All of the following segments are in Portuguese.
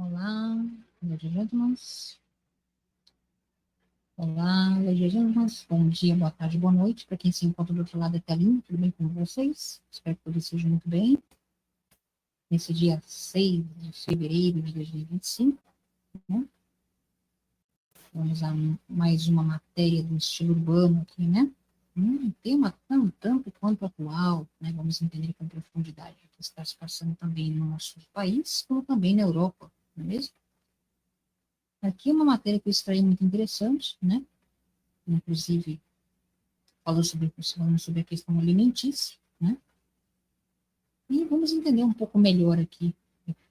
Olá, ladies and gentlemen. Olá, ladies and gentlemen. Bom dia, boa tarde, boa noite. Para quem se encontra do outro lado da telinha, tudo bem com vocês? Espero que todos estejam muito bem. Nesse dia 6 de fevereiro de 2025, né? Vamos a mais uma matéria do estilo urbano aqui, né? Um tema tanto quanto atual, né? Vamos entender com profundidade o que está se passando também no nosso país, como também na Europa, não é mesmo? Aqui é uma matéria que eu extraí muito interessante, né? Inclusive falando sobre a questão alimentícia, né? E vamos entender um pouco melhor aqui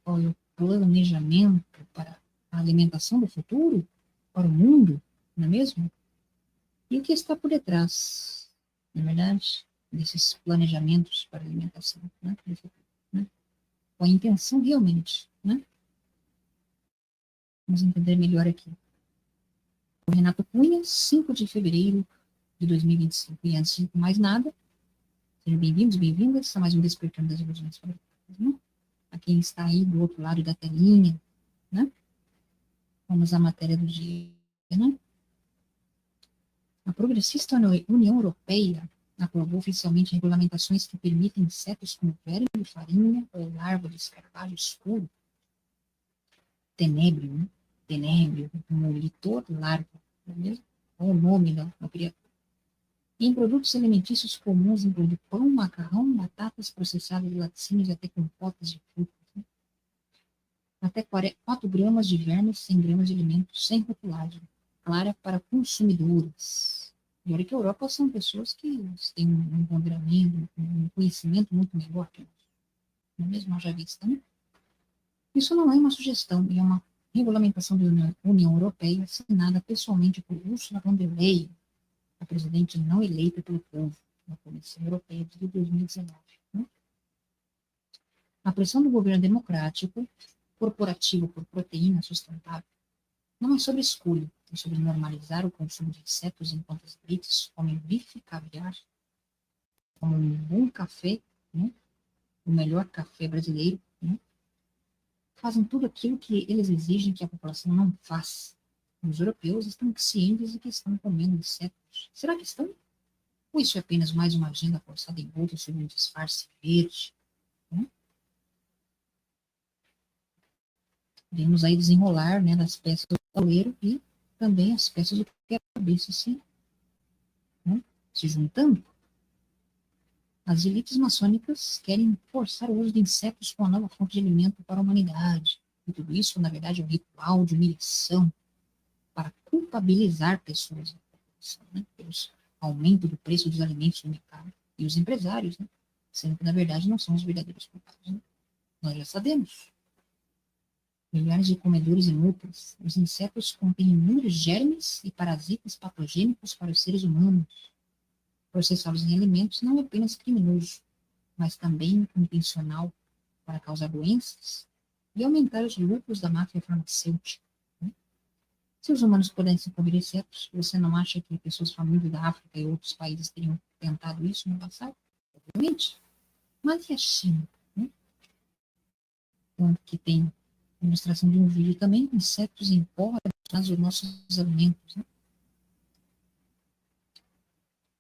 qual é o planejamento para a alimentação do futuro, para o mundo, não é mesmo? E o que está por detrás, na verdade, desses planejamentos para a alimentação, né? Do futuro, né? Com a intenção realmente, né? Vamos entender melhor aqui. O Renato Cunha, 5 de fevereiro de 2025. E antes de mais nada, sejam bem-vindos, bem-vindas a mais um Despertando das Ilusões. A quem está aí do outro lado da telinha, né? Vamos à matéria do dia, né? A progressista União Europeia aprovou oficialmente regulamentações que permitem insetos como verme de farinha ou larva de escarvalho escuro, tenébrio, né? Tenébrio, molitor larva, não é mesmo? Ou o nome da criatura. Em produtos alimentícios comuns, incluindo pão, macarrão, batatas processadas de laticínios e até compotas de frutas. Né? Até 4 gramas de verme, 100 gramas de alimentos sem rotulagem. Clara para consumidores. E olha que a Europa são pessoas que têm um ponderamento, um conhecimento muito melhor que nós. Não é mesmo? Já vista, né? Isso não é uma sugestão, é uma regulamentação da União Europeia assinada pessoalmente por Ursula von der Leyen, a presidente não eleita pelo povo na Comissão Europeia de 2019. Né? A pressão do governo democrático, corporativo por proteína sustentável, não é sobre escolha, é sobre normalizar o consumo de insetos enquanto as elites comem bife, caviar, como um bom café, né? O melhor café brasileiro, né? Fazem tudo aquilo que eles exigem que a população não faça. Os europeus estão cientes de que estão comendo insetos. Será que estão? Ou isso é apenas mais uma agenda forçada em outro sob um disfarce verde? Né? Vemos aí desenrolar, né, das peças do tabuleiro e também as peças do quebra-cabeça se juntando. As elites maçônicas querem forçar o uso de insetos como a nova fonte de alimento para a humanidade. E tudo isso, na verdade, é um ritual de humilhação para culpabilizar pessoas da população, né, pelo aumento do preço dos alimentos no mercado. E os empresários, né, sendo que, na verdade, não são os verdadeiros culpados. Né? Nós já sabemos. Milhares de comedores inúteis. Os insetos contêm inúmeros germes e parasitas patogênicos para os seres humanos. Processá-los em alimentos não é apenas criminoso, mas também intencional para causar doenças e aumentar os lucros da máfia farmacêutica. Né? Se os humanos pudessem comer insetos, você não acha que pessoas famintas da África e outros países teriam tentado isso no passado? Obviamente. Mas e a China? Né? Que tem demonstração de um vídeo também, insetos em pó nos nossos alimentos. Né?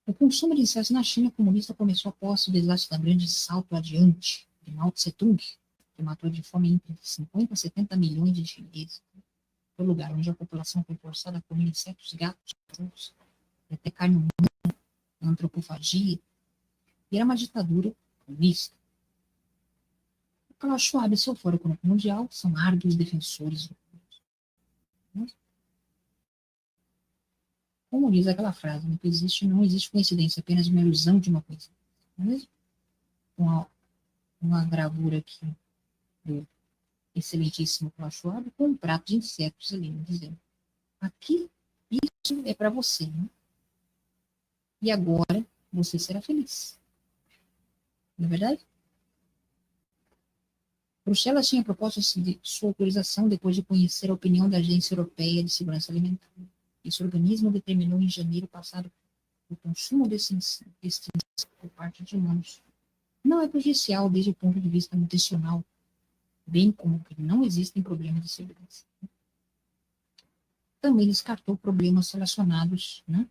O consumo de insetos na China comunista começou após o desastre da Grande Salto Adiante, de Mao Tse-tung, que matou de fome entre 50 a 70 milhões de chineses. Foi o lugar onde a população foi forçada a comer insetos, gatos, cachorros, até carne humana, antropofagia, e era uma ditadura comunista. O Klaus Schwab e seu Fórum Econômico Mundial são árduos defensores do mundo. Como diz aquela frase, né, que não existe coincidência, apenas uma ilusão de uma coincidência. Não é mesmo? Uma gravura aqui do excelentíssimo Klaus Schwab com um prato de insetos ali, dizendo: aqui, isso é para você, né? E agora você será feliz. Não é verdade? Bruxelas tinha proposto sua autorização depois de conhecer a opinião da Agência Europeia de Segurança Alimentar. Esse organismo determinou em janeiro passado o consumo desse inseto por parte de humanos não é prejudicial desde o ponto de vista nutricional, bem como que não existem problemas de segurança. Também descartou problemas relacionados, né,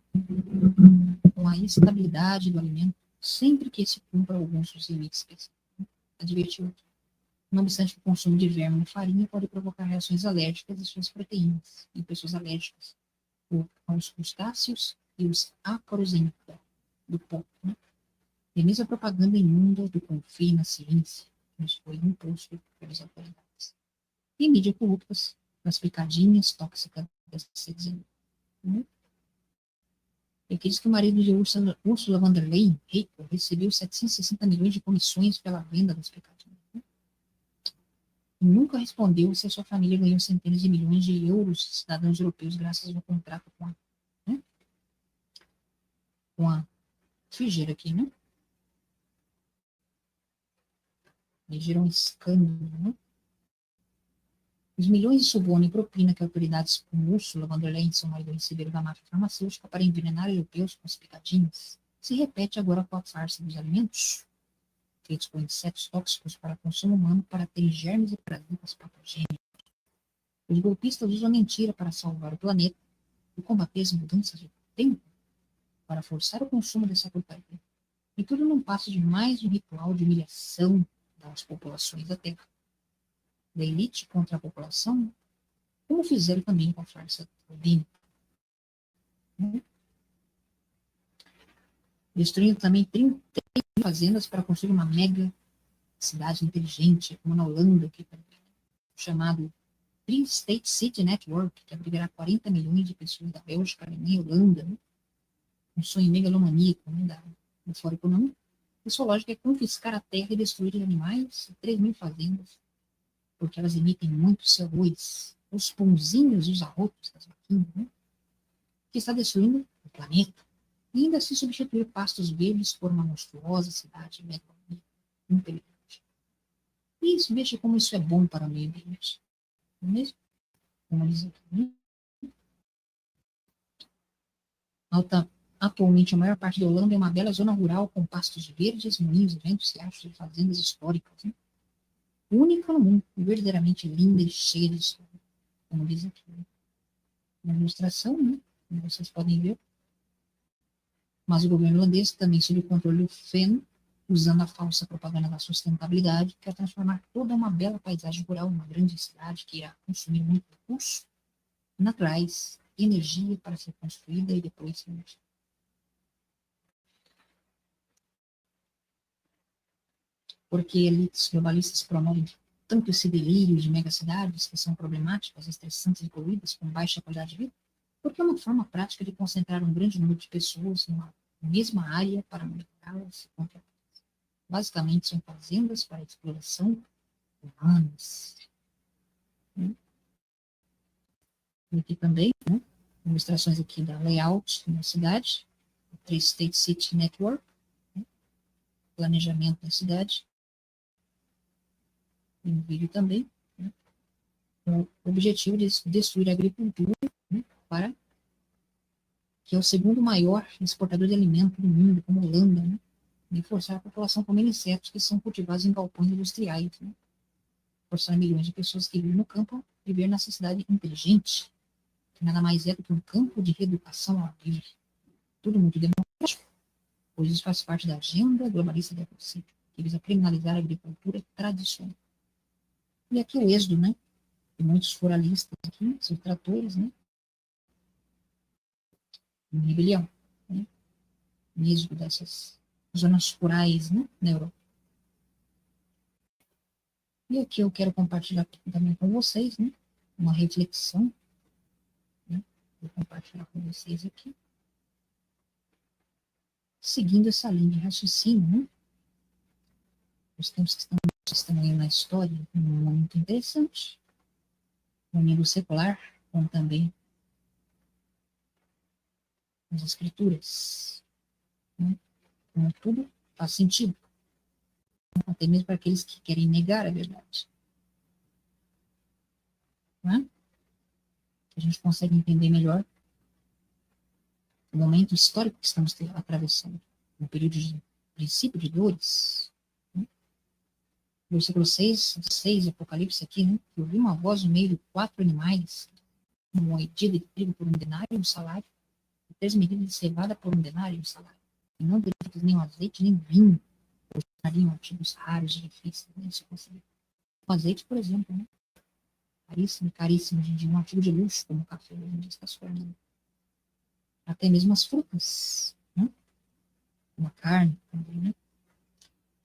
com a estabilidade do alimento, sempre que se cumpra alguns dos limites específicos. Advertiu aqui. Não obstante, o consumo de verme na farinha pode provocar reações alérgicas às suas proteínas, em pessoas alérgicas aos crustáceos e os ácaros do pó. Né? E mesmo a propaganda imunda do confie na ciência, que nos foi imposto pelas autoridades. E mídia corruptas, das picadinhas tóxicas dessa C-19. Né? E aqui diz que o marido de Ursula von der Leyen, Heiko, recebeu 760 milhões de comissões pela venda das picadinhas. Né? E nunca respondeu se a sua família ganhou centenas de milhões de euros de cidadãos europeus graças ao contrato com a Figeira aqui, né? E gerou um escândalo, né? Os milhões de suborno e propina que autoridades como Ursula von der Leyen e seu marido receberam da máfia farmacêutica para envenenar europeus com as picadinhas se repete agora com a farsa dos alimentos feitos com insetos tóxicos para consumo humano para ter germes e parasitas patogênicos. Os golpistas usam a mentira para salvar o planeta e combater as mudanças do tempo para forçar o consumo dessa porcaria. E tudo não passa de mais um ritual de humilhação das populações da Terra. Da elite contra a população, como fizeram também com a farsa Odin. Destruindo também 30 fazendas para construir uma mega cidade inteligente, como na Holanda, que chamado Three State City Network, que abrigará 40 milhões de pessoas da Bélgica, Alemanha e Holanda, né? Um sonho megalomaníaco, né, do Fórum Econômico. E sua lógica é confiscar a terra e destruir os animais, 3 mil fazendas, porque elas emitem muito CO2, os pãozinhos e os arrotos das vaquinhas, né, que está destruindo o planeta. E ainda se substituir pastos verdes por uma monstruosa cidade megalomaníaca, inteligente. E isso, veja como isso é bom para o meio ambiente. Não é mesmo? Como diz aqui, né? Atualmente, a maior parte da Holanda é uma bela zona rural com pastos verdes, moinhos, ventos, riachos e fazendas históricas. Né? Única no mundo, verdadeiramente linda e cheia de história, como diz aqui. Né? Na ilustração, né? Como vocês podem ver. Mas o governo holandês, também sob o controle do FEN, usando a falsa propaganda da sustentabilidade, quer transformar toda uma bela paisagem rural numa grande cidade que irá consumir muito recurso naturais, energia para ser construída e depois ser energizada. Porque elites globalistas promovem tanto esse delírio de megacidades que são problemáticas, estressantes e poluídas, com baixa qualidade de vida, porque é uma forma prática de concentrar um grande número de pessoas numa mesma área para monitorar-las e controlar. Basicamente, são fazendas para exploração humanas. E aqui também, né, ilustrações aqui da layout da cidade, o Three State City Network, né, planejamento da cidade, e um vídeo também, né, com o objetivo de destruir a agricultura, né, para que é o segundo maior exportador de alimento do mundo, como a Holanda, né, e forçar a população a comer insetos que são cultivados em galpões industriais, né, forçar milhões de pessoas que vivem no campo a viver nessa cidade inteligente, que nada mais é do que um campo de reeducação ao livre. Tudo muito democrático, pois isso faz parte da agenda globalista da Rússia, que visa criminalizar a agricultura tradicional. E aqui o êxodo, né, de muitos ruralistas aqui, seus tratores, né, em rebelião, né, em êxodo dessas zonas rurais, né, na Europa. E aqui eu quero compartilhar também com vocês, né, uma reflexão, né, vou compartilhar com vocês aqui, seguindo essa linha de raciocínio, né, os tempos que estão aí na história, um momento interessante, no nível secular, como também nas escrituras, né, como tudo faz sentido, até mesmo para aqueles que querem negar a verdade. Né? A gente consegue entender melhor o momento histórico que estamos atravessando, um período de princípio de dores, né? Versículo 6 de Apocalipse aqui, né? Eu vi uma voz no meio de 4 animais, uma medida de trigo por 1 denário e um salário, e 3 medidas de cevada por 1 denário e um salário. E não derivados nem o azeite, nem vinho, pois estariam artigos raros e difíceis, né? Se conseguir. O azeite, por exemplo, né? Caríssimo, caríssimo, hoje em dia, um artigo de luxo, como o café, hoje em dia está se tornando. Até mesmo as frutas, né? Como a carne também, né?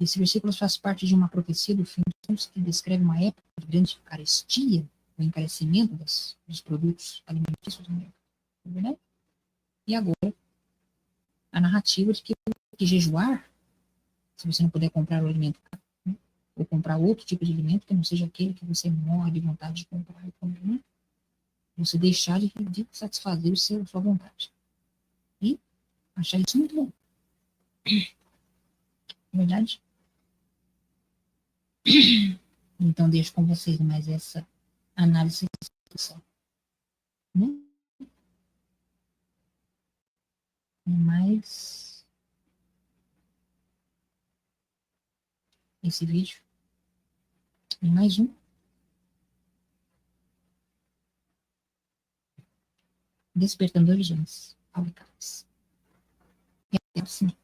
Esse versículo faz parte de uma profecia do fim dos tempos que descreve uma época de grande carestia, o encarecimento dos produtos alimentícios no mercado. É verdade? E agora, a narrativa de que jejuar, se você não puder comprar o alimento, né? Ou comprar outro tipo de alimento que não seja aquele que você morre de vontade de comprar e comer, né? Você deixar de satisfazer a sua vontade. E achar isso muito bom. É verdade? Então, deixo com vocês mais essa análise. Né? Mais esse vídeo. E mais um. Despertando Origens. Alcaças. E até a próxima.